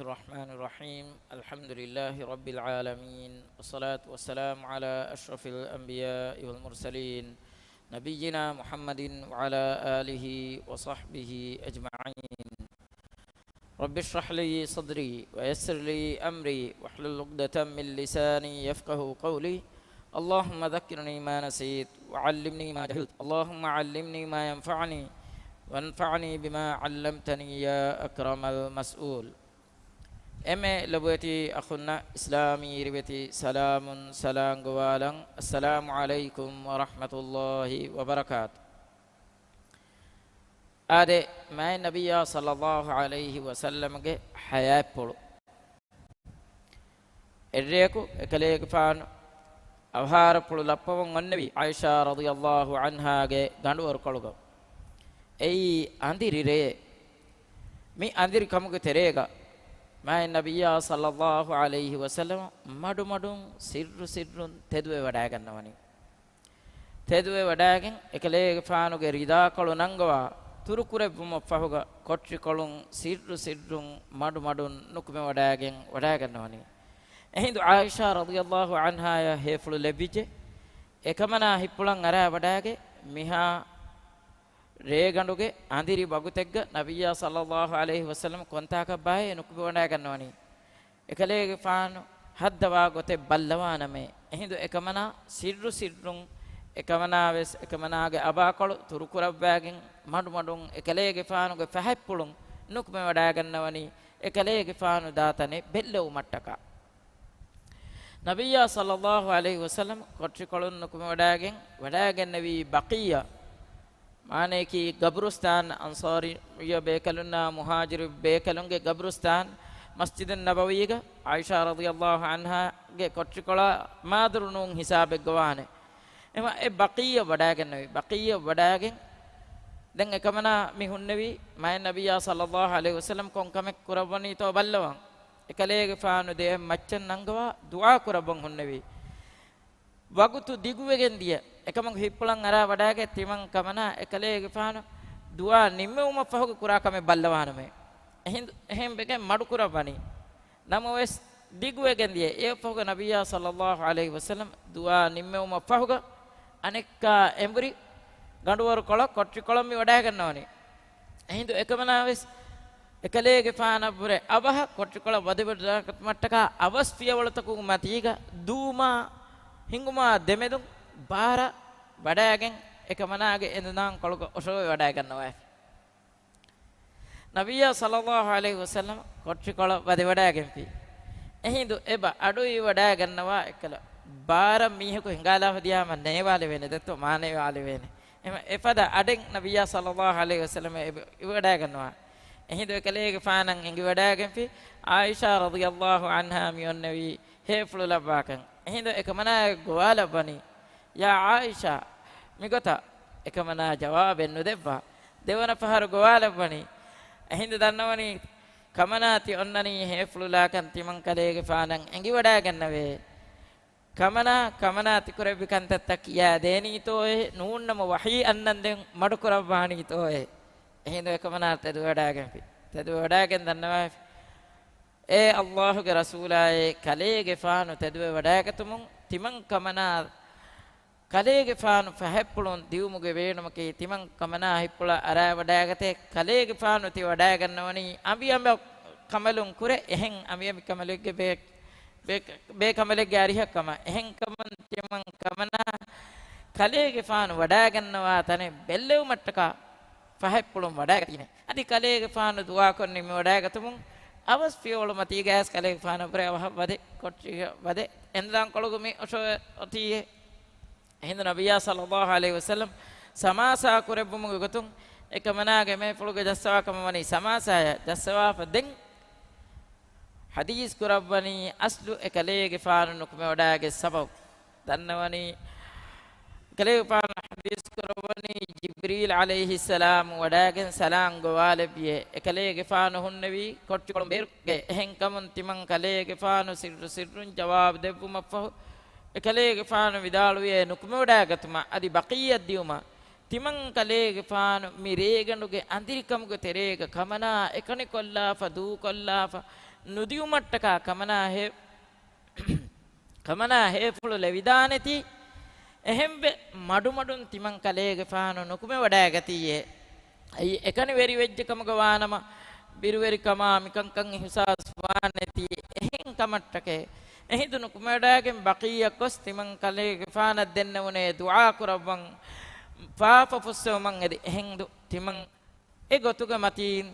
الرحمن الرحيم الحمد لله رب العالمين والصلاة والسلام على أشرف الأنبياء والمرسلين نبينا محمد وعلى آله وصحبه أجمعين رب اشرح لي صدري ويسر لي أمري واحلل عقدة من لساني يفقه قولي اللهم ذكرني ما نسيت وعلمني ما جهلت اللهم علمني ما ينفعني وانفعني بما علمتني يا أكرم المسؤول أمي لبوتي أخونا إسلامي ربتي سلام قوالا السلام عليكم ورحمة الله وبركاته آده ما النبي صلى الله عليه وسلم کے حياة پڑو إريكو إكليك فان أوهار پڑو لپوان النبي عائشة رضي الله عنها کے گانڈو ورکلوگا أي أنديري ري مي أنديري كمك تريغا ما النبي صلى الله عليه وسلم مدو سر تدوي وداغن نواني تدوي وداغن إكليك فانو کے ردا کلو ننگوا ತುರುಕುರೆ ಬುಮ ಫಹುಗ ಕೊಟ್ರಿ ಕೊಳುಂ ಸಿರ್ರುಂ ಮಡು ನುಕುಮೆ ವಡಾಗನ್ನವನಿ ಎಹಿಂದು ಆಯಿಷಾ ರದಿಯಲ್ಲಾಹು ಅನ್ಹಾ ಯ ಹೇಫುಳು ಲೆಬಿಜೆ ಏಕಮನ ಹಿಪ್ಪುಳಂ ಅರ ವಡಾಗೆ ಮಿಹಾ ರೇಗಂಡುಗೆ ಅಂದಿರಿ ಬಗುತೆಗ್ಗ ನಬಿಯ ಸಲ್ಲಲ್ಲಾಹು ಅಲೈಹಿ ವಸಲ್ಲಂ ಕೊಂತಾಕ ಬಾಯೆ ನುಕುಮೆ ವಡಾಗನ್ನವನಿ ಏಕಲೇಗೆ ಫಾನು ಹದ್ದವಾ ಗೊತೆ ಬಲ್ಲವಾನಮೆ ಎಹಿಂದು ಏಕಮನ ಸಿರ್ರುಂ එකමනාගේ අබාකළු තුරුකුරබ්බෑගෙන් මඩුන් එකලේගේ ෆානුගේ ෆැහැප්පුළුන් නුක්ම වඩා ගන්නවනි එකලේගේ ෆානු දාතනේ බෙල්ලෝ මට්ටක නබියා සල්ලල්ලාහු අලයිහි වසල්ලම් කොට්ටි කොළුන් නුක්ම වඩාගෙන්නවි බකියා මානේ කි ගබරුස්තාන් අන්සාරිය බේකලුන්නා මුහාජිරු බේකලුන්ගේ ගබරුස්තාන් මස්ජිද් නබවියක ආයිෂා රදියල්ලාහු අන්හාගේ කොට්ටි කොළ මාදුරුනුන් හිසාබෙක් ගවානේ එම ඒ බකීය වඩාගෙනවි බකීය වඩාගෙන් දැන් එකමනා මිහුන්නවි මය නබියා සල්ලල්ලාහු අලයිහි වසල්ලම් කොන්කමෙක් කුරබනි තෝ බල්ලවන් එකලේගේ ෆානු දෙය මච්චන් නංගවා දුආ කුරබන් හුන්නවි වගුතු දිගුවෙගෙන් දිය එකම හිප්පලන් අරා වඩාගේ තිමන් කමනා එකලේගේ ෆානු දුආ නිම්මෙවම පහක කුරා කමෙ බල්ලවානමේ එහෙන් බෙකෙන් මඩු කුරබනි නමවස් දිගුවෙගෙන් දිය ඒ පහක නබියා සල්ලල්ලාහු අලයිහි වසල්ලම් දුආ නිම්මෙවම පහක අනෙක්කා එම්බරි ගඬුවරු කොළ කොට්ටි කොළම්මි වඩා ගන්නවනේ එහිඳු එකමනාවෙස් එකලේගේ ෆානබුරේ අබහ කොට්ටි කොළ වදිබඩ මට්ටක අවස් පියවලතකු මතීග දූමා හිඟුමා දෙමෙදුම් බාර වඩාගෙන් එකමනාගේ එඳුනාන් කොළක ඔසව වඩා ගන්නවා නබිය සල්ලල්ලාහු අලයිහි වසල්ලම් කොට්ටි කොළ වදි වඩාගෙන් පි එහිඳු එබ අඩුයි වඩා ගන්නවා එකල බාර මීහකු හිඟාලා හදියාම නේවාලේ වෙන්නේ දත්තෝ මානේ වාලේ වෙන්නේ එම එපද අඩෙන් නබියා සල්ලල්ලාහු අලයිහි වසල්ලම ඉවඩා ගන්නවා එහිඳ එකලේගේ ෆානන් එඟි වඩාගෙන පි ආයිෂා රදියල්ලාහු අන්හා මියොන්නවි හේෆුළු ලබාකන් එහිඳ එකමනා ගෝවාල බනි යා ආයිෂා මිගත එකමනා ජවාබෙන් නුදෙබ්බා දෙවන පහර ගෝවාල බනි එහිඳ දන්නවනි කමනාති ඔන්නනි හේෆුළු ලාකන් තිමන් කලේගේ ෆානන් එඟි වඩා ගන්නවේ කමනා තිකුරෙබි කන්තත්තක් යා දේනීතෝයේ නූන්නම වහී අන්නන්දෙන් මඩු කරවහණීතෝයේ එහෙනම් කමනා තද වඩාගෙන දන්නවා ඒ අල්ලාහුගේ රසූලායේ කලේගේ ෆානු තද වඩාගතුමුන් තිමන් කමනා කලේගේ ෆානු ෆහැප්පුලොන් දියුමුගේ වේනමකේ තිමන් කමනා හිප්පුල අරා වඩාගතේ කලේගේ ෆානු ති වඩා ගන්නවනි අඹියඹ කමලුන් කුරේ එහෙන් අඹියඹ කමලෙක්ගේ බේ කමලෙක්ගේ අරිහක්කම එහෙන් කමන් තිමන් කමනා කලේගේ ෆානු වඩා ගන්නවා තනේ බෙල්ලෙව් මට්ටක ෆහැප්පුලොන් වඩාගතිනේ අදි කලේගේ ෆානු දුආ කරන්නේ මේ වඩාගතුමුන් අවස් පියවල මතී ගෑස් කලේගේ ෆානු බරේ වහවදේ කොට්ටි වදේ එන්දාන් කොළගු මේ ඔෂෝ ඔතියේ එහෙන් නබියා සල්ලල්ලාහු අලයිහි වසල්ලම් සමාසා කුරෙබ්බුම ගතුන් එකමනාගේ මේ පුලුගේ ජස්සවාකම වනි සමාසාය ජස්සවා ෆදෙන් හදීස් කුරබ්බනි අස්ලු එකලේගේ ෆානු නුකම වඩාගේ සබබ් දන්නවනි එකලේගේ ෆානු හදීස් කුරබ්බනි ජිබ්‍රීල් අලයිහි සලාම් වඩාගෙන් සලාම් ගෝවාලබියේ එකලේගේ ෆානු හුන්නවි කොට්ටි කොළඹ බේරුගේ එහෙන් කමන් තිමන් කලේගේ ෆානු සිරුන් ජවාබ් දෙවුම ෆහ එකලේගේ ෆානු විදාළුවේ නුකම වඩාගතුම අදි බකියත් දියුම තිමන් කලේගේ ෆානු මිරේගනුගේ අන්දිරිකමුගේ තෙරේක කමනා එකනි කොල්ලාෆ දූ කොල්ලාෆ ನುದಿಯುಮಟ್ಟಕ ಕಮನಾ ಹೇಫುಳು ಲೆವಿದಾನೆತಿ එහෙම්බ මඩු මඩුන් තිමන් කලේගේ පාන නොකුමෙ වඩා ගතියේ අයි එකනි වෙරි වෙජ්ජ කමක වානම බිරුවෙරි කමා මිකංකං හිසාස් වානෙති එහෙන් කමට්ටකේ එහිදු නොකුමෙ වඩාගෙන් බකීය කොස් තිමන් කලේගේ පාන දෙන්න උනේ දුආ කරවන් පාප පුස්සෝ මං එදි එහෙන්දු තිමන් ඒ ගොතුක මතින්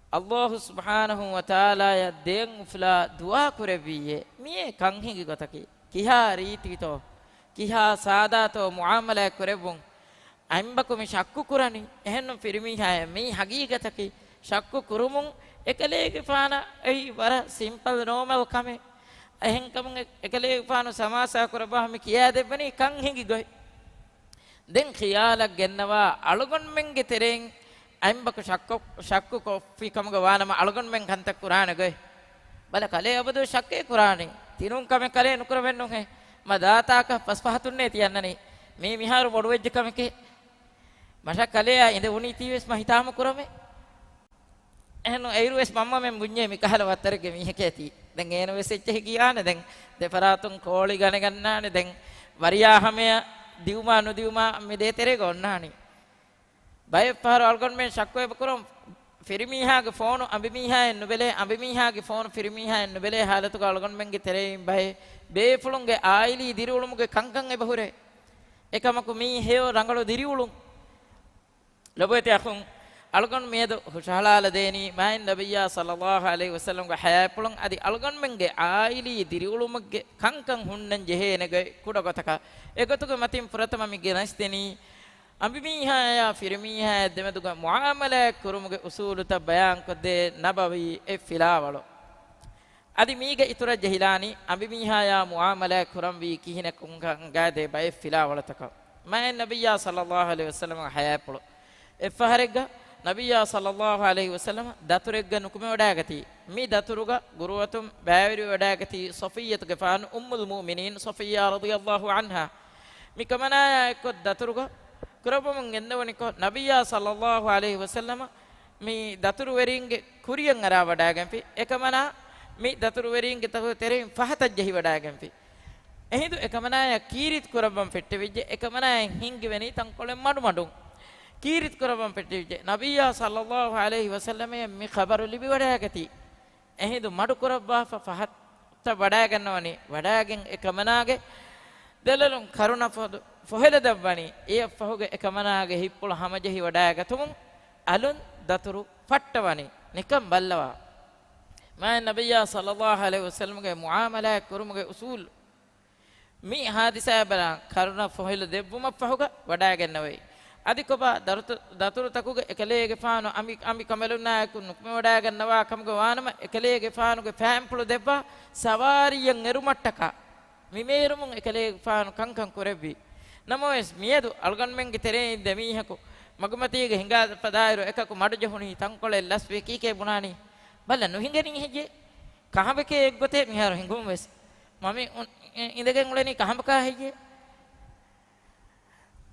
අල්ලාහ් සුබ්හානහු වතාලා ය දෙන් උෆලා දුආ කරවියේ මියේ කංහිගි ගොතකි කිහා රීතිතෝ කිහා සාදාතෝ මුආමලා කරවුන් අම්බකු මේ ශක්කු කුරණි එහෙන්නම් ෆිරිමිහාය මේ හගීගතකි ශක්කු කුරුමුන් එකලේගේ පාන එයි වර සිම්පල් නෝමල් කමේ එහෙන් කමුන් එකලේගේ පාන සමාසා කරබහම කියා දෙබනි කන් හිඟි ගොයි දෙන් ඛියාලක් ගෙන්නවා අලුගොන් මෙන්ගේ තෙරෙන් අම්බකු ශක්කු කොෆි කමක වානම අලුගොන් මෙන් කන්තක් කුරාන ගොයි බල කලේ අබදු ශක්කේ කුරානි තිනුන් කම කලේ නුකර වෙන්නෝ හේ මදාතාක පස්පහතුන්නේ තියන්නනේ මේ මිහාරු බොඩු වෙජ්ජ කමකේ මෂක් කලේ ඉඳ උනි තීවස් මහිතාම කුරමේ එහෙනු එයිරුස් මම්ම මෙන් මුඤ්ඤේ මිකහල වතරගේ මිහකේ ඇති දැන් ඒන වෙසෙච්ච ගියානේ දැන් දෙපරාතුන් කෝලි ගණ ගන්නානේ දැන් වරියාහමය දිවුමා නුදිවුමා මේ දෙතරේ ගොන්නානේ බය පාර අල්ගොන් මෙන් ශක්කෝ බකරම් ෆිරිමිහාගේ ෆෝන් අඹිමිහාගේ ෆෝන් ෆිරිමිහා නුබෙලේ હાલතු අල්ගොන් මෙන්ගේ තෙරේ බය බේෆුලුන්ගේ ආයිලි දිරිඋලුමුගේ කංකං එබහුරේ එකමකු මී හේව රංගලෝ දිරිඋලුම් ලබෝතේ අඛුන් අල්ගොන් මේද හුෂාලාල දේනි මයින් නබියා සල්ලල්ලාහු අලයිහි වසල්ලම් ගේ හයාපුලුන් අදි අල්ගොන් මෙන්ගේ ආයිලි දිරිඋලුමුගේ කංකං හුන්නන් ජෙහේනගේ කුඩගතක එකතුගේ මතින් ප්‍රථම මිගේ නැස්තෙනි අඹිමිහා ෆිරිමිහා දෙමදුග මුආමලා කුරුමුගේ උසූලුත බයාන් කොද්දේ නබවි එ ෆිලාවලෝ අදි මීග ඉතුර ජහිලානි අඹිමිහා මුආමලා කුරම් වී කිහින කුංගං ගාදේ බය ෆිලාවලතක මෑ නබියා සල්ලල්ලාහු අලයිහි වසල්ලම හයාපුල එ ෆහරෙග්ග නබියා සල්ලල්ලාහු අලයිහි වසල්ලම දතුරෙග්ග නුකුමෙ වඩාගති මේ දතුරුග ගුරුවතුම් බෑවිරි වඩාගති සොෆියතුගේ ෆාන් උම්මුල් මුමිනීන් සොෆියා රදියල්ලාහු අන්හා මිකමනා එක්ක දතුරුග කරපොමන් එන්නවනිකෝ නබියා සල්ලල්ලාහු අලයිහි වසල්ලම මේ දතුරු වෙරින්ගේ කුරියන් අරා වඩාගම්පි එකමනා මේ දතුරු වෙරින්ගේ තව තෙරින් ෆහත ජහි වඩාගම්පි එහිදු එකමනා කීරිත් කරබම් පෙට්ටෙවිජ්ජ එකමනා හින්ගි වෙනි තංකොලෙන් මඩු කීරිත් කරබම් පෙට්ටෙවිජ්ජ නබියා සල්ලල්ලාහු අලයිහි වසල්ලම මේ ખબරු ලිබි වඩාගති එහිදු මඩු කරබ්බා ෆහත වඩා ගන්නවනි වඩාගෙන් එකමනාගේ දෙලලුන් කරුණපොදු ෆොහෙල දබ්බනි ඒ ෆහුගේ එකමනාගේ හිප්පුල හැමජෙහි වඩාගතුමුන් අලුන් දතුරු ෆට්ටවනි නිකම් බල්ලවා මා නබියා සල්ලල්ලාහු අලයිහි වසල්ලම්ගේ මුආමලා කුරුමුගේ උසූල් මේ හාදිසා බලා කරුණ ෆොහෙල දෙබ්බුම ෆහුගේ වඩාගන්නවයි අදිකොබ දතුරු තකුගේ එකලේගේ ෆානු අමි කමලුනා කුනුක්ම වඩාගන්නවා කමගේ වානම එකලේගේ ෆානුගේ ෆෑම්පුල දෙබ්බා සවාරියෙන් එරුමට්ටක මිමේරුමුන් එකලේගේ ෆානු කංකං කුරෙවි නමෝස් මියදු අල්ගන් මෙන්ගේ තෙරේ දෙමීහකු මගමතිගේ හිඟා පදායරු එකකු මඩු ජහුනි තංකොලෙ ලස් වේ කීකේ බුණානි බල නුහිඟෙනි හිජේ කහබකේ එක් ගොතේ මිහාර හිඟුම් වෙස් මම ඉඳගෙන උලෙනි කහබකා හිජේ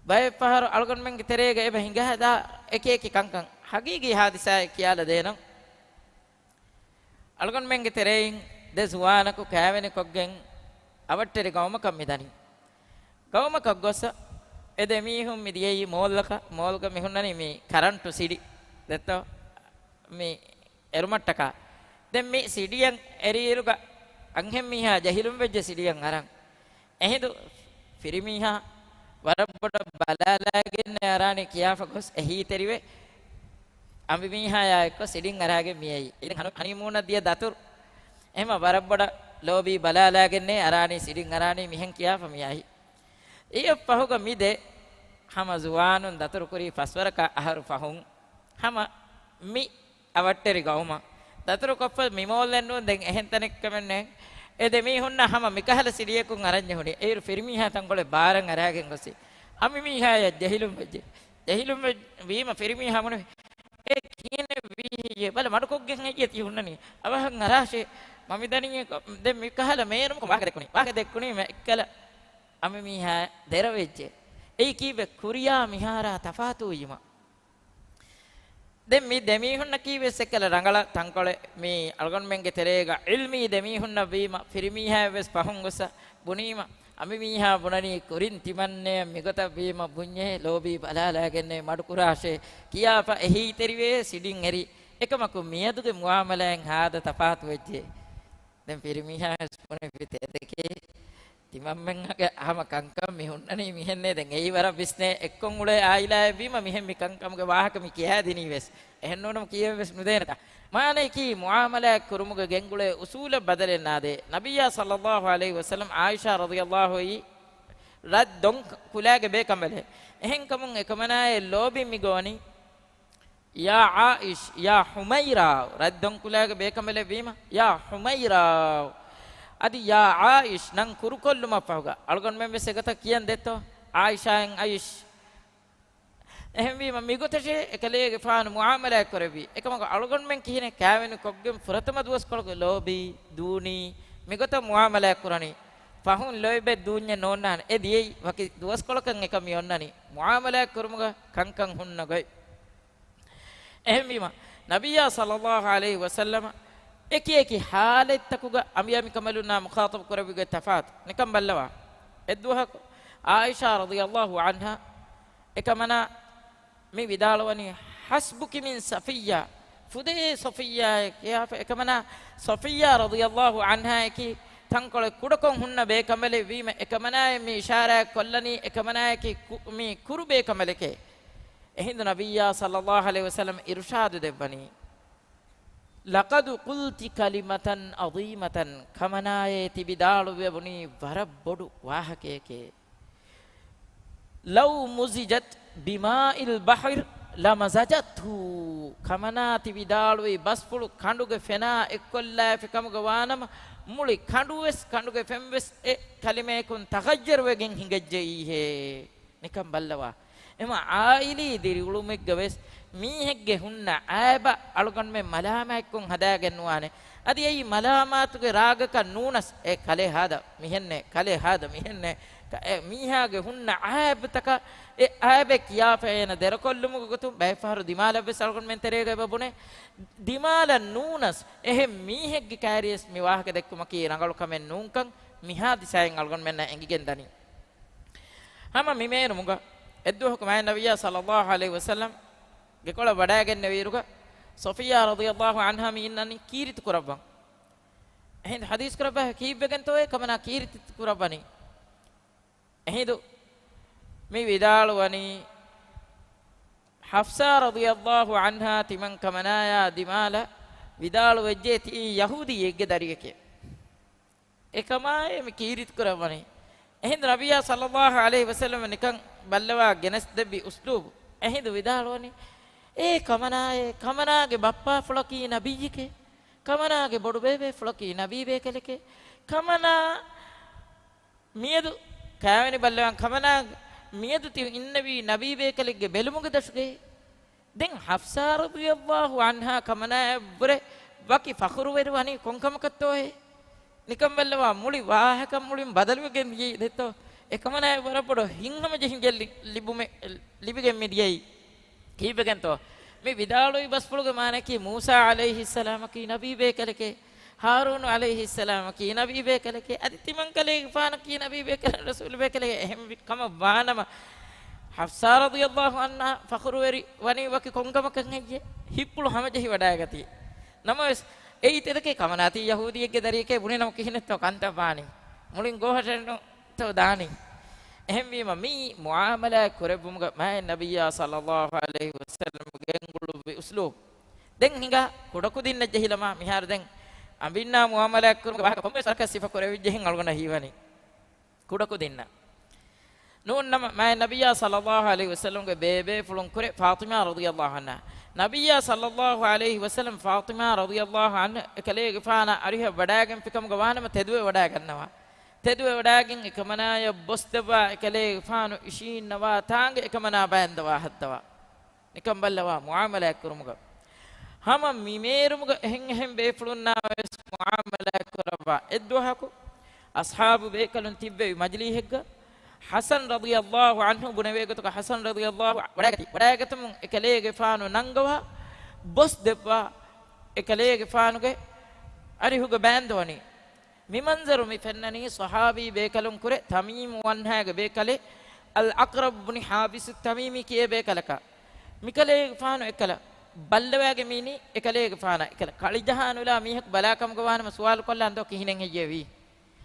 බය පහර අල්ගන් මෙන්ගේ තෙරේගේ එබ හිඟා හදා එක එක කංකං හගීගේ හාදිසා කියලා දෙනම් අල්ගන් මෙන්ගේ තෙරේන් දෙසුවානකු කෑවෙනි කොග්ගෙන් අවට්ටරි ගවම කම්මිදනි ගවමක ගොස එදෙමීහුම් මිදියයි මෝල්ක මිහුන්නනි මේ කරන්ට් සිඩි දෙත්තෝ මේ එරුමට්ටක දැන් මේ සිඩියන් එරියරුග අංහෙම් මිහා ජහිලුම් වෙජ්ජ සිඩියන් අරන් එහෙදු ෆිරිමිහා වරබොඩ බලාලාගෙන අරානේ කියාෆ ගොස් එහි තෙරිවේ අම්බි මිහා යා එක්ක සිඩින් අරාගේ මියයි ඉතින් හනිමූන දිය දතුරු එහෙම වරබොඩ ලෝබි බලාලාගෙන අරානේ සිඩින් අරානේ මිහෙන් කියාෆ මියයි ඒ පහුග මිදේ හම ජුවානුන් දතුරු කුරි පස්වරක අහරු පහුන් හම මි අවට්ටරි ගවම දතුරු කොප්ප මිමෝල්ලෙන්නු දැන් එහෙන් තනෙක් කමන්නේ ඒ දෙමි හොන්න හම මිකහල සිරියකුන් අරන්නේ හොනේ ඒ ෆිරිමිහා තංගොලේ බාරන් අරගෙන ගොසි අමි මිහා ජහිලුම් වීම ෆිරිමිහා මොනේ ඒ කියන්නේ වී බල මඩකොග්ගෙන් ඇයි තියුන්නනේ අවහන් අරාෂේ මම දණියේ දැන් මිකහල මේරම වාක දෙක්කුනේ එක්කල අමි මිහා දෙරවෙච්ච ඒ කීවේ කුරියා මිහාරා තෆාතු යීම දැන් මේ දෙමීහුන්න කීවෙස් එක්කල රංගල තංකොලේ මේ අල්ගොන් මෙන්ගේ තෙරේග ඉල්මි දෙමීහුන්න වීම ෆිරිමීහා වෙස් පහුන් ගොස බුනීම අමි මීහා බුණනි කුරින් තිමන්නේ මිගත වීම බුඤ්ඤේ ලෝභී බලාලාගන්නේ මඩු කුරාෂේ කියාප එහි තෙරිවේ සිඩින් එරි එකමකු මියදුගේ මුආමලෙන් හාද තපාතු වෙච්චේ දැන් ෆිරිමීහා ස්පොනේ පිටේ දෙකේ තිමම්මන්ගේ අහම කංකම් මිහුන්නනේ මිහෙන්නේ දැන් එයි වර බිස්නේ එක්කොන් උලේ ආයිලා බීම මිහෙන් මි කංකම්ගේ වාහක මි කියා දිනී වෙස් එහෙන්න ඕනම කියෙ වෙස් නුදේනත මානේ කි මුආමලා කුරුමුගේ ගෙන්ගුලේ උසූල බදලෙන්නාදේ නබියා සල්ලල්ලාහු අලයිහි වසල්ලම් ආයිෂා රදියල්ලාහු අයි රද්දොන් කුලාගේ බේකම්බලේ එහෙන් කමුන් එකමනායේ ලෝබි මි ගෝනි යා ආයිෂ් යා හුමෛරා රද්දොන් කුලාගේ බේකම්බලේ වීම යා හුමෛරා adi ya aish nan kurukolluma pahuga algon membe segata kiyan detto aisha en aish ehmi migoteshe ekalege faanu muamala korebi ekama algon men kihine kavenu koggem furatama duwas kolgo lobi duni migota muamala kurani pahun loibe dunya nonnan ediyei waki duwas kolokan ekam yonnani muamala kurumuga kankan hunna goy ehmi nabiyya sallallahu alaihi wasallam eki eki haalettakuga amiyami kamaluna mukhatab kurabiga tafat nikam ballawa edduha aisha radhiyallahu anha ekamana mi vidalawani hasbuki min safiya fude safiya kiyafa ekamana safiya radhiyallahu anha eki tankole kudakon hunna be kamale wima ekamana mi ishara kollani ekamana eki mi kurube kamaleke ehindu nabiyya sallallahu alaihi wasallam irshad debani laqad qulti kalimatan azimatan kamanaye tibidalu webuni warabbodu wahakeke law muzijat bima'il bahr lamazajathu kamana tibidalu basfulu kanduge fena ekkolla fekamuge wanam muli kanduge femves e kalimekun tagajjar wegen hingejjei he nikam ballawa ema aili diri ulumek gaves මීහෙක්ගේ හුන්න ආයබ අලුගන් මේ මලාමයක්කුන් හදාගෙන්නුවානේ අද එයි මලාමාතුගේ රාගක නූනස් ඒ කලේ හාද මිහෙන්නේ මීහාගේ හුන්න ආයබතක ඒ ආයබ කියාපේන දරකොල්ලුමුග ගතු බයිෆාරු දිමාලබ්බස් අලුගන් මෙන් තරේගේ බබුනේ දිමාල නූනස් එහෙ මීහෙක්ගේ කෑරියස් මිවාහක දෙක්කුම කී රංගලු කමෙන් නූන්කන් මිහා දිසයෙන් අලුගන් මෙන්න එංගිගෙන් දනි හැම මිමේනු මුග එද්දුහක මෑ නබියා සල්ලල්ලාහු අලයිහි වසල්ලම් gekola wadaagenne weeruga Sofia radhiyallahu anha mi innani kirit kurabban ehind hadis kurabba kiibben toye kamana kirit kurabbani ehindu mi vidalwani Hafsa radhiyallahu anha timan kamanaya dimala vidalu wejje ti yahudi yegge darigeke ekamaye mi kirit kurabbani ehind nabiyya sallallahu alaihi wasallam nikan ballawa genes debbi uslub ehindu vidalwani ඒ කමනාගේ බප්පා ෆලකී නබීජිකේ කමනාගේ බොඩු බේබේ ෆලකී නබීබේ කලකේ කමනා මියදු කෑවෙනි බල්ලවන් කමනා මියදු ති ඉන්නවි නබීබේ කලගේ බෙලුමුගේ දශුගේ දැන් හෆ්සා රදියල්ලාහු අන්හා කමනා බරේ වකි ෆඛරු වෙරවනි කොන්කමකත්තෝේ නිකම් බල්ලවා මුලි වාහකම් මුලින් බදලුගෙන් දී දෙතෝ එකමනා වරපොඩ හින්හම ජහින් ගෙල්ලි ලිබුමේ ලිබිගෙන් මිදියයි කීපකන්තෝ මේ විදාලෝයි බස්පුලුගේ මානේ කී මූසා আলাইহিස් සලාම කී නබී බේකලකේ හාරූන් আলাইহিස් සලාම කී නබී බේකලකේ අදිතිමන් කලේ ෆාන කී නබී බේකල රසූල් බේකලේ එහෙම කම වානම හෆ්සා රදියල්ලාහු අන්හා ෆඛරු වෙරි වනි වකි කොංගමකන් හෙජ්ජේ හිප්පුළු හැමජෙහි වඩාගති නමස් ඒ ඉතදකේ කමනාති යහූදියෙක්ගේ දරියකේ බුනේ නම කිහිනෙත්තෝ කන්තපානි මුලින් ගෝහටෙන් තෝ දානි එහෙම වීම මේ මුආමලා කරබුමුග මෑ නබියා සල්ලල්ලාහු අලයිහි වසල්ලම් ගෙන්ගුළු උස්ලූබ් දැන් හිඟා කොඩකු දින්න ජහිලම මිහාර දැන් අඹින්නා මුආමලා කරුග වහ කොම්බේ සරක සිෆ කරෙවි ජහින් අල්ගන හීවනි කොඩකු දින්න නෝන්නම මෑ නබියා සල්ලල්ලාහු අලයිහි වසල්ලම් ගේ බේබේ ෆුලුන් කරේ ෆාතිමා රදියල්ලාහු අන්හා නබියා සල්ලල්ලාහු අලයිහි වසල්ලම් ෆාතිමා රදියල්ලාහු අන්හා එකලේ ගෆාන අරිහ වඩාගෙන පිකමුග වහනම තෙදුවේ වඩා ගන්නවා තෙදුවේ වඩාගෙන එකමනාය බොස්දවා එකලේ ෆානු ඉෂීන්නවා තාංග එකමනා බෑන්දවා හද්දවා නිකම් බල්ලවා මුආමලා කරුමුග හම මිමේරුමුග එහෙන් බේෆුලුන්නා වෙස් මුආමලා කරවා එද්දුහකු අස්හාබු බේකලුන් තිබ්බේ මජ්ලිහෙග්ග Hassan රදියල්ලාහු අන්හු බුනවේගතුක Hassan රදියල්ලාහු වඩාගතම එකලේ ගෆානු නංගවා bos debba ekalege faanuge ari huga bandwani mi manzaru mi fennani sahabi bekalun kure tamim wanhaga bekale al aqrab ibn habis tamimi kiye bekalaka mikale faanu ekala ballawage mini ekale faana ekala kalijahanula mihak balakam gwana suwal kolla ando kihinen hejewi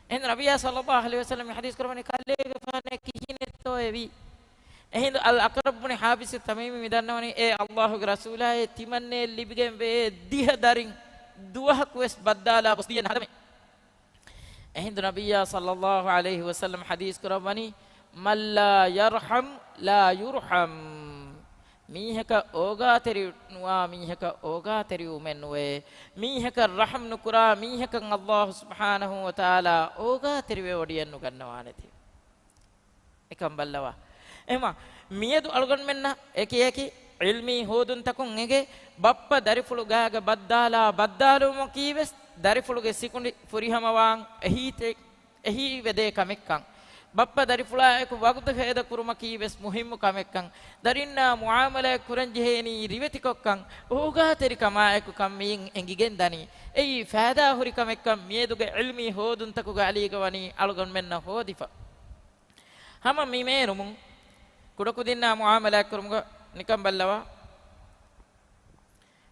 en nabiya sallallahu alaihi wasallam hadis kormani kale faana kihine to evi ehind al aqrab ibn habis tamimi midannawani e allah rasula e timanne libigen be diha darin duah quest badala busdiyan hadame ehind nabiya sallallahu alaihi wasallam hadis kormani man la yarham la yurham mihaka oga teri nuwa mihaka oga teri umenwe mihaka raham nukura mihaka Allah subhanahu wa ta'ala oga teri we odiyan nugannawaneti ekam ballawa ema miyedu algon menna eki ilmi hodun takun ege bappa darifulu gaga baddala baddalu mo kiwes darifuluge sikundi furihamawan ehi wede kamekkan bappa darifula ek wagtu heda kuruma kiwes muhimmu kamekkan darinna muamala kuranji heni riveti kokkan oga teri kama ek kammin engigen dani ei faada huri kamekkan miyeduge ilmi hodun takuga aligawani algon menna hodifa hama mimerumun kudaku dinna muamala kurumga nikam ballawa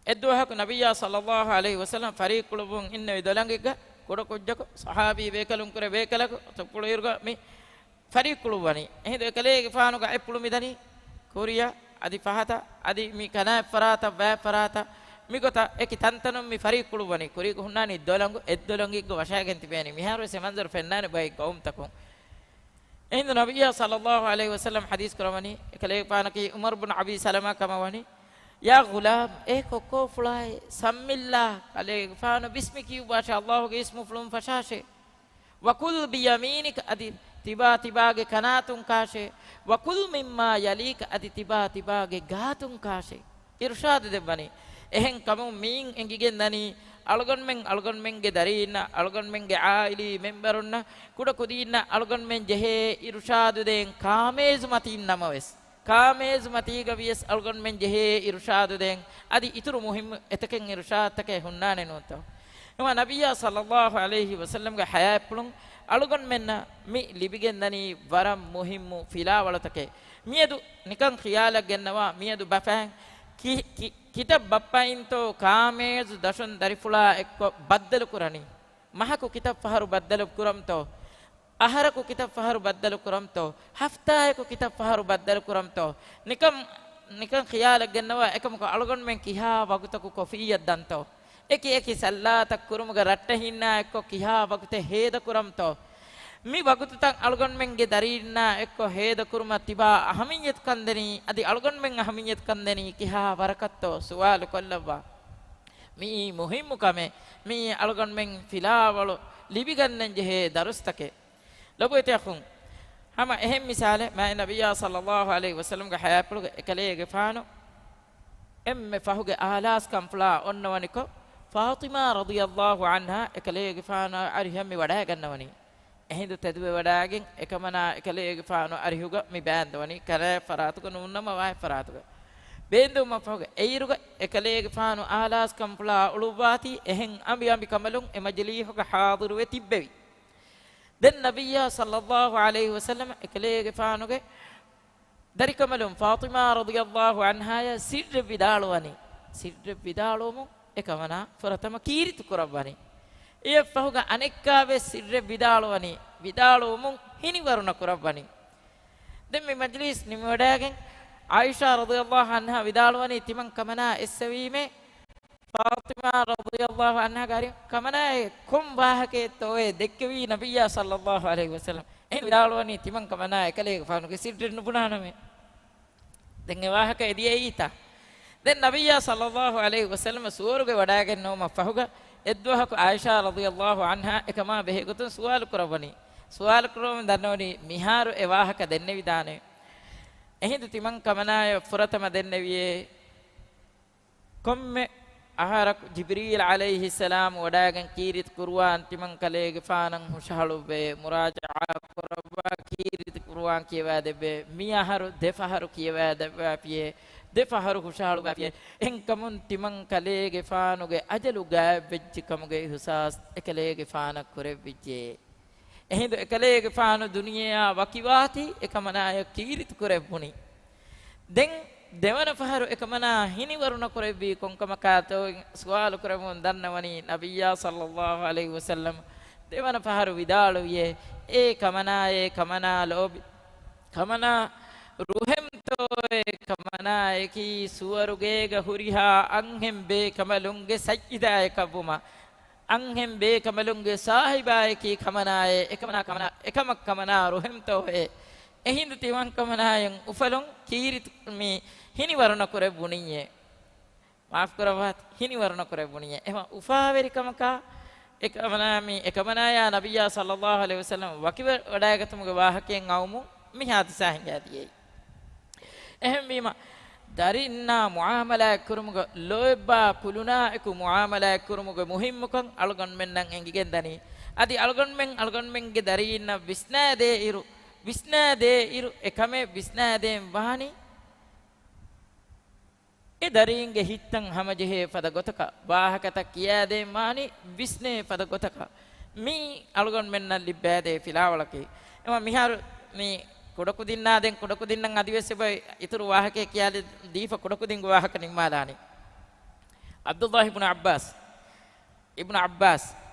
edduhaku nabiyya sallallahu alaihi wasallam fariqulubun inna idalangiga kudakujjaku sahabi bekalun kure bekalaku topulirga mi fariqulubani ehdo ekale faanuga epulu midani korea adi fahata adi mi kana farata va farata mi gota eki tantanum mi fariqulubani kuri hunnani dolangu eddolangiga washagen tibeni miharu se manzar fennane bay qaum takum ehdo nabiyya sallallahu alaihi wasallam hadis kuramani ekale paanaki umar bin abi salama kamawani ya gulam koko fulai sammillah kale faanu bismiki basha allah ge ismu fulum fashashe wa kul bi yaminik adi tiba ge kanatun kashe wa kul mimma yalik adi tiba ge gatun kashe irshad debani ehen kamu min engigen dani algon men ge darina algon men ge aili memberunna kuda kudinna algon men jehe irshad den kamez matin namawes kamez matiga vies algon men jehe irshad den adi ituru muhim etaken irshad take hunnane nonto ema nabiyya sallallahu alaihi wasallam ge haya pulun algon menna mi libigen dani waram muhimmu filawala take miedu nikan khiyala gennawa miedu bafan kitab bappainto kamez dashun darifula ekko baddalu kurani mahaku kitab faharu baddalu kuramto aharaku kitab faharu baddalu kuramto haftaku kitab faharu baddalu kuramto nikam khiyala gennawa ekam ko algon men kiha wagutaku kofiyat danto eki sallata kurumuga ratta hinna ekko kiha wagute heda kuramto mi wagututang algon men ge darinna ekko heda kuruma tiba ahaminyet kandeni adi algon men ahaminyet kandeni kiha barakatto suwal kollaba mi muhimmu kame mi algon men filawalu libigannen jehe darustake logo etiakun hama ehem misale ma nabiyya sallallahu alaihi wasallam ge hayapulu ekale ge faano emme fahuge alas kamfla onnawaniko fatima radhiyallahu anha ekale ge faano arihami wada gannawani ehindu teduwe wadagen ekamana ekale ge faano arihuga mi bandwani kare faratuga nunnama wa faratuga bendu ma fahuge eiruga ekale ge faano alas kamfla ulubati ehen ambi kamalun emajli hoga hadiru we tibbevi den nabiyya sallallahu alaihi wasallam ekale ge faano ge dari kamalun fatima radhiyallahu anha ya sirre bidalum ekamana faratama kiritu kurabani e fahuga anekkawe sirre bidalum hini waruna kurabani den me majlis ni wadagen aisha radhiyallahu anha bidalwani timan kamana eswime fatima radhiyallahu anha gari kamana kum bahake toye dekkevi nabiyya sallallahu alaihi wasallam e bidalwani timan kamana ekale fanu ke sirre nubunana me den e wahaka ediye ita den nabiyya sallallahu alaihi wasallam suwaruge wadagen no ma fahuga edduhaku aisha radhiyallahu anha ekama behegutun suwal kurabani suwal kurum dannoni miharu e wahaka denne vidane ehindu timan kamana furatama denne wiye komme aharak jibril alayhi salam wadagen kirit kurwan timan kalege fanan hushalube muraja'a kuraba kirit kurwan kiwa debbe mi aharu defaharu kiwa debbe piye දෙපහරු කුෂාලු ගාපිය එන්කමුන් තිමන් කලේගේ ෆානුගේ අජලු ගෑවෙච්චි කමුගේ හුසාස් එකලේගේ ෆානක් කරෙවිච්චේ එහෙඳ එකලේගේ ෆානු දුනියා වකිවාති එකමනාය කීරිතු කරෙවුනි දෙන් දෙවන පහරු එකමනා හිනිවරුණ කරෙවි කොංකම කාතෝ සුවාලු කරමුන් දන්නවනි නබියා සල්ලල්ලාහු අලයිහි වසල්ලම් දෙවන පහරු විදාළුවේ ඒ කමනා ලෝබි කමනා රුහෙම්තෝ කමනා එකී සුවරුගේ ගහුරිහා අංහෙම් බේ කමලුන්ගේ සජ්ජිදාය කබුමා අංහෙම් බේ කමලුන්ගේ සාහිබායකී කමනායේ එකම කමනා රුහෙම්තෝ එහිඳ තිවන් කමනායන් උෆලුන් කීරිත මේ හිනිවරණ කරෙබුණියේ මාෆ් කරවත් හිනිවරණ කරෙබුණියේ එම උෆාවරිකමකා එකමනායා නබියා සල්ලල්ලාහු අලයිහි වසල්ලම් වකිව වඩාගතුමුගේ වාහකයෙන් අවමු මිහාදිසා හිඟාතියේ එහෙම වීම දරින්නා මුආමලා කුරුමුග ලෝබා පුලුනා එකු මුආමලා කුරුමුග මුහිම්මුකන් අලගොන් මෙන්නම් එංගිගෙන් දනි අදි අලගොන් මෙන්ගේ දරින්න විස්නාදේ ඉරු එකමේ විස්නාදෙන් වහනි ඒ දරින්ගේ හිත්තන් හැමජෙහි පද ගොතක වාහකත කියාදේ මානි විස්නේ පද ගොතක මී අලගොන් මෙන්න ලිබ්බෑදේ ෆිලාවලකේ එම මිහාරු මේ කොඩකුදින්නාදෙන් කොඩකුදින්නන් අදිවෙස්සෙබයි ඉතුරු වාහකේ කියාලේ දීප කොඩකුදින්ගේ වාහක නිම්මාදානි අබ්දුල්ලාහ් ඉබ්නු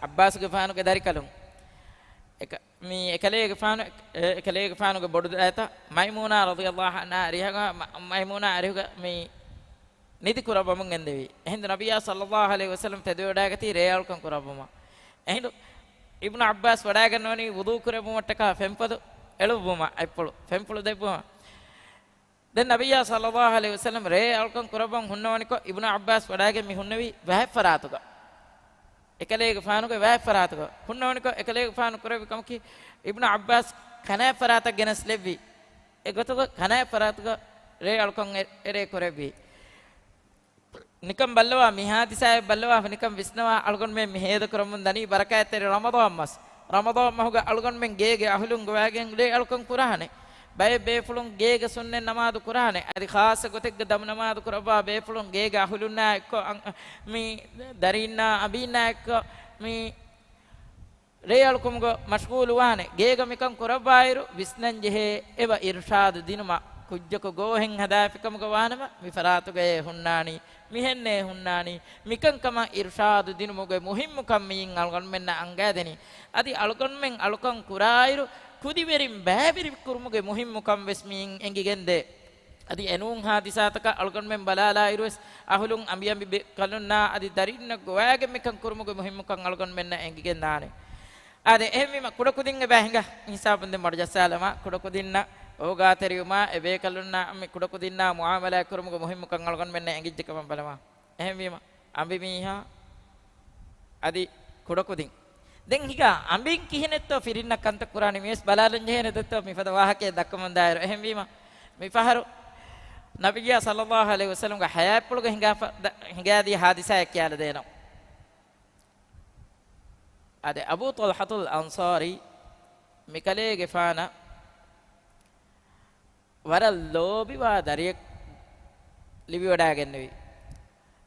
අබ්බාස්ගේ ෆානුගේ දරිකලුන් මේ එකලේගේ ෆානුගේ බොඩු දාත මයිමුනා රදියල්ලාහු අන්හා රිහගා මයිමුනා අරිහුගා මේ නිදි කුරබමුන් එන්දෙවි එහෙඳ නබියා සල්ලල්ලාහු අලයිහි වසල්ලම් තෙදවඩාගති රේයල්කම් කුරබමුම එහෙඳ ඉබ්නු අබ්බාස් වඩාගන්නවනි වුදු කුරබමුට්ටක ෆෙම්පදු එළුබුම අයිපොළු ෆෙම්පොළු දෙපුම දැන් නබියා සල්ලල්ලාහු අලයිහි වසල්ලම් රේයල්කම් කුරබම් හුන්නවනිකො ඉබ්නු අබ්බාස් වඩාගෙන මි හුන්නවි වැහෆරාතුක එකලේගේ ෆානුගේ වැහෆරාතුක හුන්නවනිකො එකලේගේ ෆානු කුරබි කමකි ඉබ්නු අබ්බාස් කනෆරාතක් ගෙනස් ලෙව්වි එගොතක කනෆරාතුක රේයල්කම් එරේ කුරබි නිකම් බල්ලවා මිහාදිසාය බල්ලවා නිකම් විස්නවා අල්ගොන් මේ මෙහෙද කරමුන් දනි බරකෑතේ රමදාන් මහුග අල්ගොන් මෙන් ගේගේ අහලුන් ගවාගෙන් ලේ අල්කොන් කුරානේ බය බේෆුලුන් ගේගේ සුන්නේ නමාදු කුරානේ අදි ખાસ ගොතෙක් දම් නමාදු කරබා බේෆුලුන් ගේගේ අහලුන් නා එක්ක මේ දරින්නා අබිනා එක්ක මේ රේ අල්කොම් ග මෂ්ගූල් වානේ ගේගේ මිකම් කරබායිරු විස්නන් ජෙහෙ එව ඉර්ෂාද් දිනුමා කුජ්ජක ගෝහෙන් හදාපිකම ගවානම මිෆරාතුගේ හුන්නානි මිහෙන්නේ හුන්නානි මිකංකම ඉර්ෂාදු දිනුමුගේ මුහිම්මුකම් මින් අල්ගොන් මෙන්න අංගෑදෙනි අදි අල්ගොන් මෙන් අල්කොන් කුරායිරු කුදිවෙරින් බෑවිරි කුරුමුගේ මුහිම්මුකම් වෙස්මින් එංගිගෙන්දේ අදි එනුන් හාදිසාතක අල්ගොන් මෙන් බලාලායිරුස් අහුලුන් අඹියම්බි කලුන්නා අදි දරින්න ගෝයාගේ මිකං කුරුමුගේ මුහිම්මුකම් අල්ගොන් මෙන්න එංගිගෙන් දානේ අදි එහෙමිම කුඩකුදින්ගේ බෑහිඟ හිසාබුන් දෙ මඩ ජස්සාලම කුඩකුදින්න ඕගාතරියුමා එබේ කලුන්නා මේ කුඩකුදින්නා මුආමලා කුරුමුගේ මුහිම්මුකම් අල්ගොන් මෙන්න එංගිජ්ජකම බලවා එහෙමිම අඹි මීහා අදි කුඩකුදින් දැන් හිගා අඹින් කිහිනෙත්තෝ ෆිරින්න කන්ත කුරානි මේස් බලාලන් ජෙහෙන දත්තෝ මිෆද වාහකේ දක්කමන් දායර එහෙමිම මිෆහරු නබියා සල්ලල්ලාහු අලයිහි වසල්ලම් ගේ හයාප්පුලුගේ හිඟාදී හාදිසායක් කියලා දෙනවා අද අබූ තල්හතුල් අන්සාරි මිකලේගේ ෆානා වර ලෝබිවා දරියෙක් ලිවි වඩාගෙන්නවි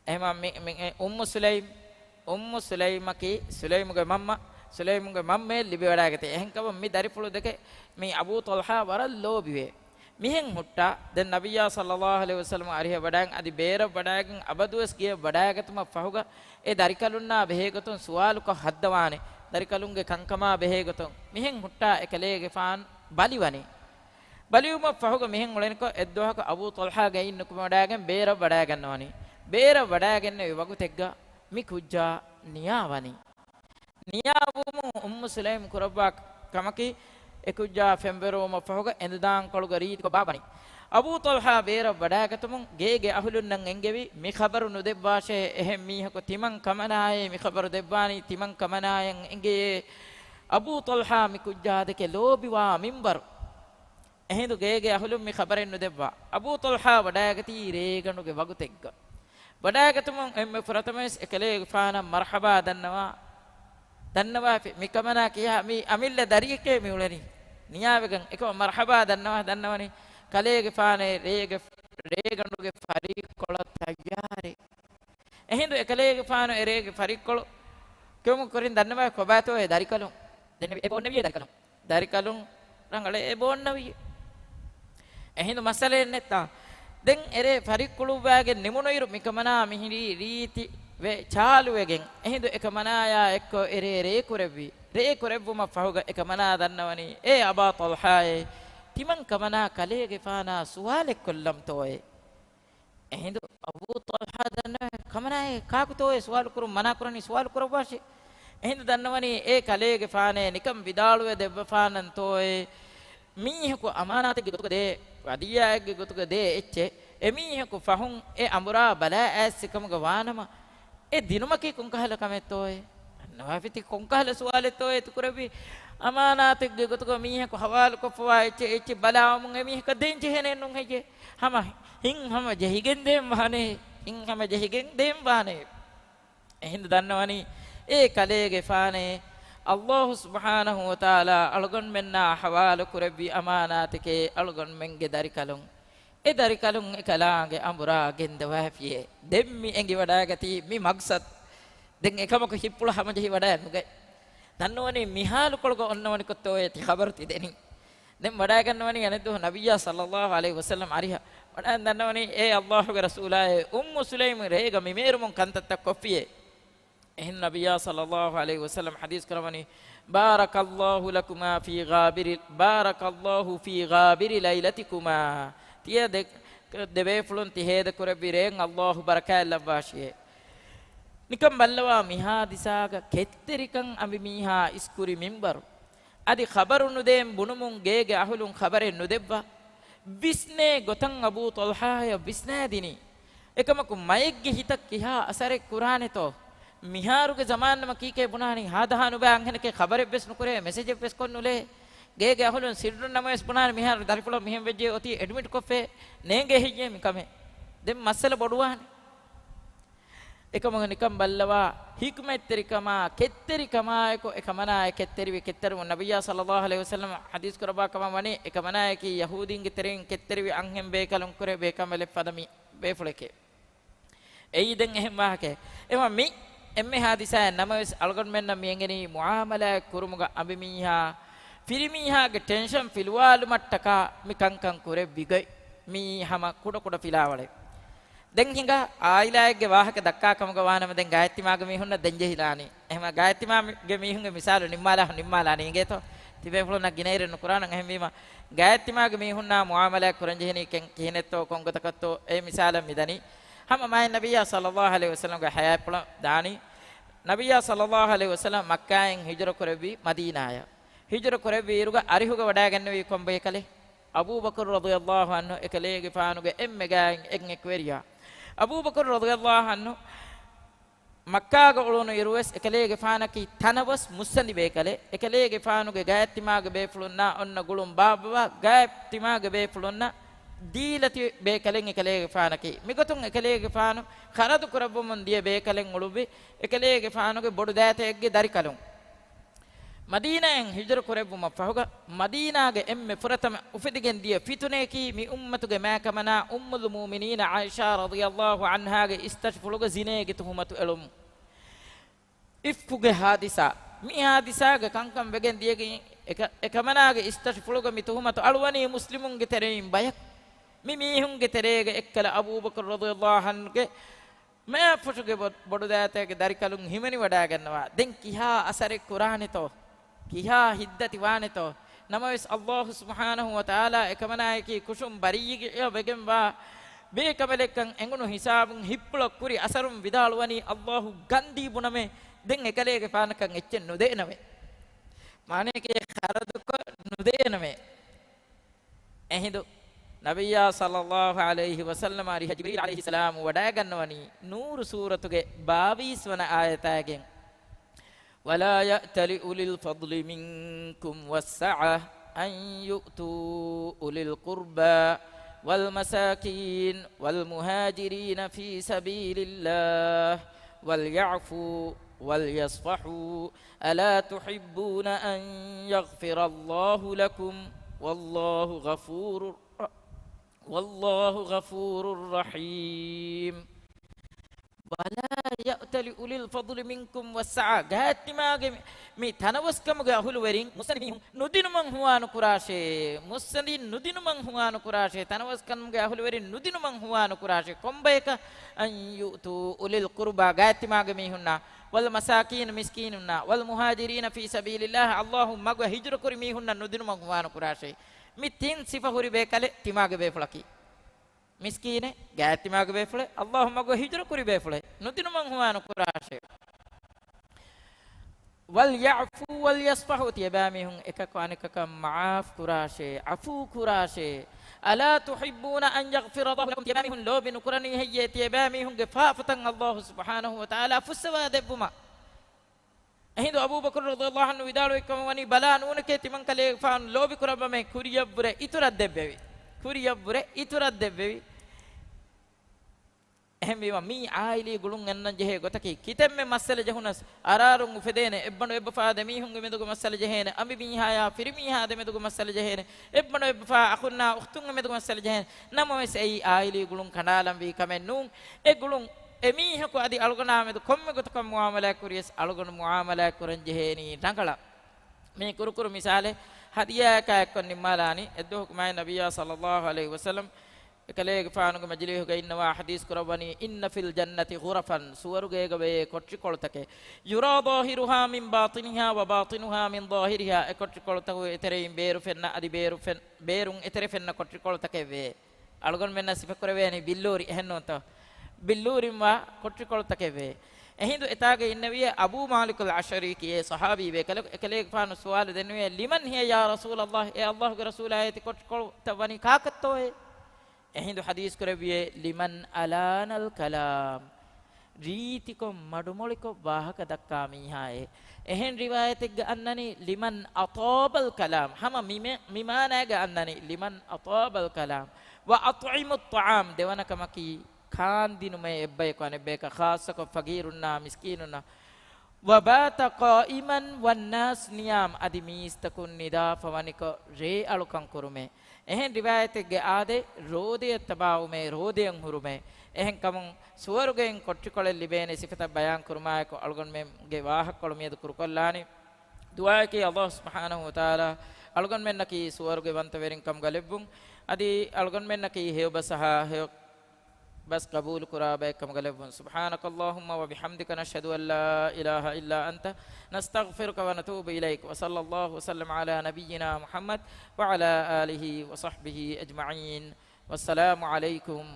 එහෙම මේ උම්මු සුලයිමකි සුලයිමුගේ මම්මේ ලිවි වඩාගතේ එහෙන්කම මේ දරිපුළු දෙක මේ අබූ තල්හා වර ලෝබිවේ මිහෙන් හුට්ටා දැන් නබියා සල්ලල්ලාහු අලයිහි වසල්ලම් අරිහ වඩාන් අදි බේර වඩාගෙන් අබදුවස් ගිය වඩාගතම පහුග ඒ දරිකලුන්නා බෙහෙගතුන් සුවාලුක හද්දවානේ දරිකලුන්ගේ කංකමා බෙහෙගතුන් මිහෙන් හුට්ටා එකලේගේ ෆාන් බලිවනේ බලියුම පහුග මෙහෙන් ඔලෙනක එද්දවහක අබූ තල්හාගේ ඉන්නකම වඩාගෙන බේර වඩා ගන්නවනි බේර වඩාගෙන වගුතෙක්ග මි කුජ්ජා නියාවනි නියාවුම උම්මු සුලයිම් කුරබ්බා කමකි එකුජ්ජා ෆෙම්බරෝම පහුග එඳදාන් කොළු ගරීතික බාබනි අබූ තල්හා බේර වඩාගතමුන් ගේගේ අහුලුන්නන් එංගෙවි මි ඛබරු නුදෙබ්වාෂේ එහෙම් මීහක තිමන් කමනායේ මි ඛබරු දෙබ්වානි තිමන් කමනායන් එංගේ අබූ තල්හා මි කුජ්ජා දෙකේ ලෝබිවා මින්බර් එහෙදු ගේගේ අහලුම් මේ ખબරෙන් නුදෙබ්වා අබූ තල්හා වඩාගති රේගණුගේ වගුතෙක්ග වඩාගතුම එම්මෙ ප්‍රථමස් එකලේ ෆාන මර්හබා දන්නවා මිකමනා කියා මි අමිල්ල දරියකේ මිඋලනි නියාවගෙන් එක මර්හබා දන්නවනි කලේගේ ෆානේ රේගේ රේගණුගේ ෆරීකොළ තයාරේ එහෙඳු එකලේගේ ෆාන එරේගේ ෆරීකොළ කෙමු කරින් දන්නවා කොබෑතෝ ඒ දරිකලුන් දෙන්න ඒ බොන්න විය දරිකලුන් රංගලේ ඒ බොන්න විය එහෙඳු මසලේ නැත්තා දැන් එරේ ෆරීකොළුවාගේ නිමුණිරු මිකමනා මිහිරි රීති වේ චාලුවගෙන් එහෙඳු එකමනායා එක්ක එරේ රේ කුරෙව්වම ෆහුග එකමනා දන්නවනි ඒ අබා තල්හායේ තිමන් කමනා කලේගේ ෆානා සුවාලෙක් කොල්ලම් තෝයේ එහෙඳු අබූ තල්හා දන්න කමනායේ කාකු තෝයේ සුවාල් කරු මනා කරනි සුවාල් කරු වාෂි එහෙඳු දන්නවනි ඒ කලේගේ ෆානේ නිකම් විදාළුවේ දෙබ්බ ෆානන් තෝයේ මීහකු අමානාතේ ගිතුක දේ වදියාගේ ගිතුක දේ එච්චේ එමීහකු ෆහුන් ඒ අමුරා බලා ඇස්සිකමග වානම ඒ දිනුමකී කුංකහල කමෙත්තෝයේ නවාෆිති කුංකහල සුවාලෙත්තෝයේ තුකරබි අමානාතේ ගිතුක මීහකු හවාල කොෆවා එච්චේ බලාවමුන් එමීහක දෙන්චි හෙනෙන්නුන් හෙජේ හම ජෙහිගෙන් දෙම් වානේ එහෙඳ දන්නවනි ඒ කලේගේ ෆානේ අල්ලාහ් සුබ්හානහු වතාලා අලගොන් මෙන්නා හවාල කුරබි අමානාතකේ අලගොන් මෙන්ගේ දරිකලුන් ඒ දරිකලුන් එකලාගේ අඹුරා ගෙන්ද වහපියේ දෙම්මි එංගි වඩා ගති මි මක්සත් දෙන් එකමක හිප්පුල හැම ජෙහි වඩා නුගේ දන්නවනි මිහාලු කොල්ග ඔන්නවනි කොත්තෝ ඒ ખબરති දෙනි දැන් වඩා ගන්නවනි අනදු නබියා සල්ලල්ලාහු අලයිහි වසල්ලම් අරිහ වඩා දන්නවනි ඒ අල්ලාහ්ගේ රසූලායේ උම්මු සුලයිම් රේග මිමේරුමුන් කන්තත්ත කොෆියේ එහෙන් නබියා සල්ලල්ලාහු අලයිහි වසල්ලම් හදීස් කරවනි බාරකල්ලාහු ලකුමා ෆී ගාබිරි ලයිලතිකුමා තිය දෙවේ ෆුලුන් තිහෙද කුරබිරෙන් අල්ලාහ් බරකල් ලවාෂියේ නිකම් බල්ලවා මිහා දිසාග කෙත්තරිකන් අමි මිහා ඉස්කුරි මින්බර් අදි ખબරුනු දෙම් බුනුමුන් ගේගේ අහලුන් ખબරෙන් නුදෙබ්වා විස්නේ ගොතන් අබූ තල්හාය විස්නාදිනි එකමකු මයෙක්ගේ හිතක් කිහා අසරේ කුරානෙතෝ මිහාරුගේ ජමාන්නම කීකේ බුනානි හාදහානු බෑ අංගනකේ ખબරෙ බෙස් නුකරේ මෙසේජ් බෙස් කොන්නුලේ ගේගේ අහලුන් සිරුන් නමස් බුනානි මිහාරු දරිපොළ මිහෙම් වෙජ්ජේ ඔති ඇඩ්මිට් කොෆේ නේගේ හිජේ මිකමේ දෙම් මස්සල බොඩුවානි එකමග නිකම් බල්ලවා හික්මෙත්තරිකමා කෙත්තරිකමා එක එකමනා කෙත්තරිවි කෙත්තරු නබියා සල්ලල්ලාහු අලයිහි වසල්ලම් හදීස් කරබා කම වනේ එකමනා කි යහූදීන්ගේ තෙරෙන් කෙත්තරිවි අංහෙම් බේකලුන් කරේ බේකමෙලෙ පදමි බේෆුලකේ එයිදෙන් එහෙම වාහකේ එම මි එම්මේ හාදිසා නමස් අල්ගොන් මෙන්න මියංගෙනි මුආමලා කුරුමුග අබිමීහා ෆිරිමීහාගේ ටෙන්ෂන් ෆිල්වාලු මට්ටකා මිකංකං කුරේ බිගයි මී හම කුඩ ෆිලාවලේ දැන් හිඟා ආයිලායගේ වාහක දක්කා කමක වානම දැන් ගායත්‍රිමාගේ මිහුන්න දෙන්ජෙහිලානි එහෙම ගායත්‍රිමාගේ මිහුන්ගේ මිසාලු නිම්මාලා නේගේතෝ තිබේ ෆලොන ගිනයිරන කුරාන එහෙම වීම ගායත්‍රිමාගේ මිහුන්නා මුආමලා කුරන්ජෙහිනි කෙනෙත්තෝ කොංගතකත්තෝ ඒ මිසාල මිදනි हम हमारे नबिया सल्लल्लाहु अलैहि वसल्लम का हया पुल दानी नबिया सल्लल्लाहु अलैहि वसल्लम मक्का एं हिजर करबी मदीना आया हिजर करबी इरुगा अरिहुगा वडा गन्नवी कोंबे कले अबू बकर रदियल्लाहु अन्हु एकले गिफानुगे एम्मे गायं एं एक्वेरिया अबू बकर रदियल्लाहु अन्हु मक्का ग उळुनु इरुवेस एकले गिफानकी तनवस मुस्संदी बेकले एकले गिफानुगे गायत्तिमागे बेफुलुन्ना ओन्न गुळुम बाबवा गायत्तिमागे बेफुलुन्ना දීලති බේකලෙන් එකලේගේ ෆානකි මිගතුන් එකලේගේ ෆානු කරදු කරබොමුන් දිය බේකලෙන් උළුබි එකලේගේ ෆානුගේ බොඩු දෑතෙක්ගේ දරිකලුන් මදීනාෙන් හිජර කරබුම ෆහුග මදීනාගේ එම්මෙ ෆුරතම උෆදිගෙන් දිය ෆිතුනේකි මි උම්මතුගේ මෑකමනා උම්මුල් මුමිනීන ආයිෂා රදියල්ලාහු අන්හාගේ ඉස්තෂ්ෆුලුගේ zineege tuhumatu elum ඉෆ්කුගේ හාදිසා මි හාදිසාගේ කංකම් වෙගෙන් දියගේ එකමනාගේ ඉස්තෂ්ෆුලුගේ මි tuhumatu අලුවනි මුස්ලිමුන්ගේ තරෙයින් බයක් මිමිහුන්ගේ තෙරේගේ එක්කල අබූ බකර් රදියල්ලාහු අන්හුගේ මේ ෆුටුගේ බොඩු දෑතේගේ දරිකලුන් හිමනි වඩා ගන්නවා දැන් කිහා අසරේ කුරානෙතෝ කිහා හිද්දති වානෙතෝ නමස් අල්ලාහ් සුබ්හානහු වතාලා එකමනායකි කුෂුම් බරියගේ වෙගෙන්වා මේ කමලෙක්කන් එඟුණු හිසාබුන් හිප්පුල කුරි අසරුම් විදාලුවනි අල්ලාහ් ගන්දී බුනමේ දැන් එකලේගේ පානකන් එච්චෙන් නොදේනවේ මානේකේ ಖරදුක නොදේනවේ එහිදු नबिया सल्लल्लाहु अलैहि वसल्लम ari jibril alayhi salam wada gannawani nur suratuge 22 wana ayatagen wala ya'tali ulil fadli minkum was-sa'ah an yu'tu ulil qurba wal masakin wal muhajirin fi sabilillah wal ya'fu wal yasfahu ala tuhibbuna an yaghfira Allahu lakum wallahu ghafurur والله غفور رحيم ولا يأتل أولي الفضل منكم والسعة قالت ما مي تنوس كم جاهل ورين مسلمين ندين من هو نكراشه مسلمين ندين من هو نكراشه تنوس كم جاهل ورين ندين من هو نكراشه كم بيك أن يؤتوا أولي القربى قالت ما جميعنا والمساكين مسكيننا والمهاجرين في سبيل الله اللهم ما هجر كريمهن ندين من هو نكراشه مي تين صفة هوري بيكالي تماغ بيفلكي miskine gaati maga befle allahumma go hijra kuri befle nudinu man huwanu kurashe wal ya'fu wal yasfahu tiyabamihum ekako anekaka maaf kurashe afu kurashe ala tuhibbuna an yaghfira allah lakum tiyabamihum lobin kurani hayye tiyabamihum gafafatan allah subhanahu wa ta'ala fuswa debuma ehindu abu bakr radhiyallahu anhu vidalu ekamani bala nunake timan kale fan lobi kurabame kuriyabure iturad debbevi kuriyabure iturad debbevi ehme mi aili gulun ennan jehe gotaki kitemme masale jehunas ararun ufedene ebbano ebba faade mi hunge medugo masale jehene ambi mi haya firmi haade medugo masale jehene ebbano ebba fa akhunna ukhtunge medugo masale jehene namo mes ei aili gulun kanalam vi kamen nun e gulun emi hako adi algona medu komme gotakam muamala kuriyes algon muamala kuran jeheni dangala me kurukuru misale hadiya ka ekkon nimmalani eddo hukumay nabiyya sallallahu alaihi wasallam ekaleege faanuge majlihuge innawa hadis kurawani inna fil jannati ghurafan suwarugege be kotri koltake yura zahiruha min batiniha wa batinuha min zahiriha e kotri koltaku eterein beeru fenna adi beeru fen beerun etere fenna kotri koltake ve algon menna sifakureveni billuri ehennonta billuri ma kotri koltake ve ehindu etage innawiye abu malik al ashari kiye sahabi be ekaleege faanu suwal denwe liman hiya ya rasulullah e allah ge rasul ayati kotri koltawani kakattoe ehindu hadis kurabiye liman alanal kalam රීතිකො මඩුමොලිකො වාහක දක්කා මීහායේ එහෙන් රිවායතෙක් ගන්නනි ලිමන් අතාබල් කලාම් හැම මිමානෑග අන්නනි ලිමන් අතාබල් කලාම් ව අත්යිමුත් තාම් දෙවනකමකි කාන්දිනුමේ එබ්බයි කනේ බේක ખાસක ෆගීරුන්නා මිස්කීනුන්නා වබාත qaiman වන්නාස් නියාම් අදිමීස්තකුන් නිදා ෆවනික රේ අලුකම් කුරුමේ එහෙන් රිවායතෙක් ආදේ රෝදිය තබාවුමේ රෝදියන් හුරුමේ එහෙන් කමුන් suwarugen kottikole libene sifata bayan kurmaay ko algon mem ge wahak kol miyad kurkollani du'a ki allah subhanahu wa taala algon men naki suwaruge wanta verin kam galebbun adi algon men naki hewbasaha he bas qabul kurabe kam galebbun subhanakallahumma wa bihamdika nashhadu an la ilaha illa anta nastaghfiruka wa natubu ilaik wa sallallahu wa sallam ala nabiyyina muhammad wa ala alihi wa sahbihi ajma'in wassalamu alaikum